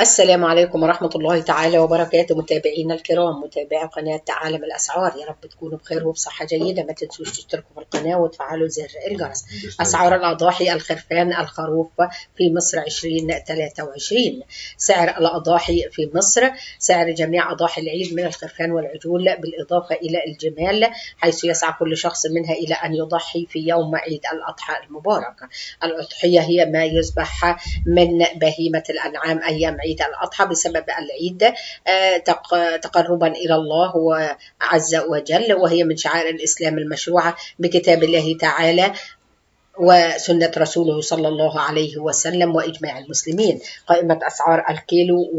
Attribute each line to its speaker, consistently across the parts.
Speaker 1: السلام عليكم ورحمة الله تعالى وبركاته. متابعينا الكرام، متابعي قناة عالم الأسعار، يا رب تكونوا بخير وبصحة جيدة. ما تنسوش تشتركوا في القناة وتفعلوا زر الجرس. أسعار الأضاحي: الخرفان الخروف في مصر 2023. سعر الأضاحي في مصر: سعر جميع أضاحي العيد من الخرفان والعجول بالإضافة إلى الجمال، حيث يسعى كل شخص منها إلى أن يضحي في يوم عيد الأضحى المبارك. الأضحية هي ما يذبح من بهيمة الأنعام أيام عيد الأضحى بسبب العيد، تقربا إلى الله عز وجل، وهي من شعائر الإسلام المشروعة بكتاب الله تعالى وسنة رسوله صلى الله عليه وسلم وإجماع المسلمين. قائمة أسعار الكيلو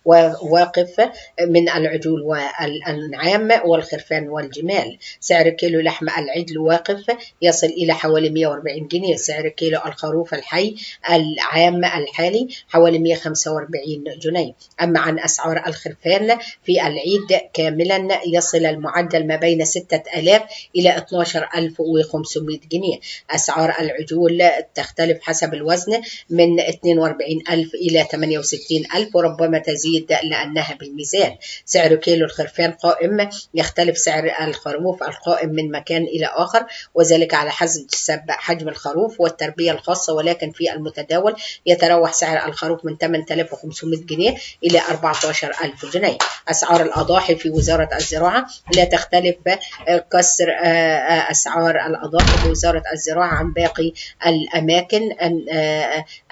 Speaker 1: وواقف من العجول والأنعام والخرفان والجمال: سعر كيلو لحم العجل واقف يصل إلى حوالي 140 جنيه. سعر كيلو الخروف الحي العام الحالي حوالي 145 جنيه. أما عن أسعار الخرفان في العيد كاملا، يصل المعدل ما بين 6000 إلى 12500 جنيه. أسعار العجول تختلف حسب الوزن من 42,000 إلى 68,000، وربما تزيد لأنها بالميزان. سعر كيلو الخرفان قائم: يختلف سعر الخروف القائم من مكان إلى آخر، وذلك على حسب حجم الخروف والتربية الخاصة، ولكن في المتداول يتراوح سعر الخروف من 8500 جنيه إلى 14,000 جنيه. أسعار الأضاحي في وزارة الزراعة لا تختلف كسر أسعار الأضاحي في وزارة الزراعة عن باقي الأماكن،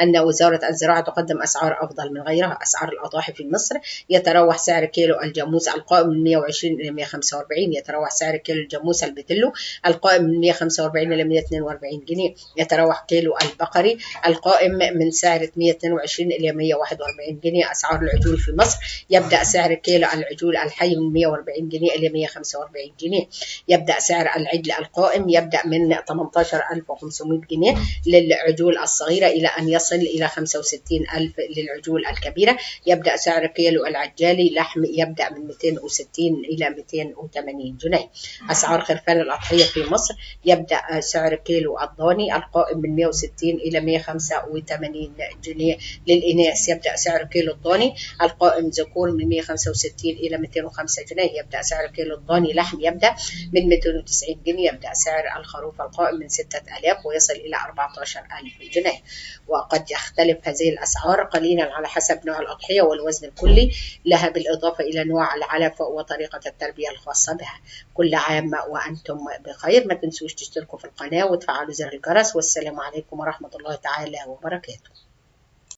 Speaker 1: أن وزارة الزراعة تقدم أسعار أفضل من غيرها. أسعار الأضاحي في مصر: يتراوح سعر كيلو الجاموس القائم من 120 إلى 145. يتراوح سعر كيلو الجاموس البتلو القائم من 145 إلى 142 جنيه. يتراوح كيلو البقري القائم من سعر 122 إلى 141 جنيه. أسعار العجول في مصر: يبدأ سعر كيلو العجول الحي من 140 جنيه إلى 145 جنيه. يبدأ سعر العجل القائم يبدأ من 18,500 جنيه للعجول الصغيرة إلى أن يصل إلى 65,000 للعجول الكبيرة. يبدأ سعر كيلو العجالي لحم يبدأ من 260 إلى 280 جنيه. أسعار خرفان الأضحية في مصر: يبدأ سعر كيلو الضاني القائم من 160 إلى 185 جنيه للإناث. يبدأ سعر كيلو الضاني القائم ذكور من 165 إلى 205 جنيه. يبدأ سعر كيلو الضاني لحم يبدأ من 290 جنيه. يبدأ سعر الخروف القائم من 6000 ويصل إلى 14,000 جنيه. وقد يختلف هذه الأسعار قليلا على حسب نوع الأضحية والوزن الكلي لها، بالإضافة إلى نوع العلف وطريقة التربية الخاصة بها. كل عام وأنتم بخير. ما تنسوش تشتركوا في القناة وتفعلوا زر الجرس. والسلام عليكم ورحمة الله تعالى وبركاته.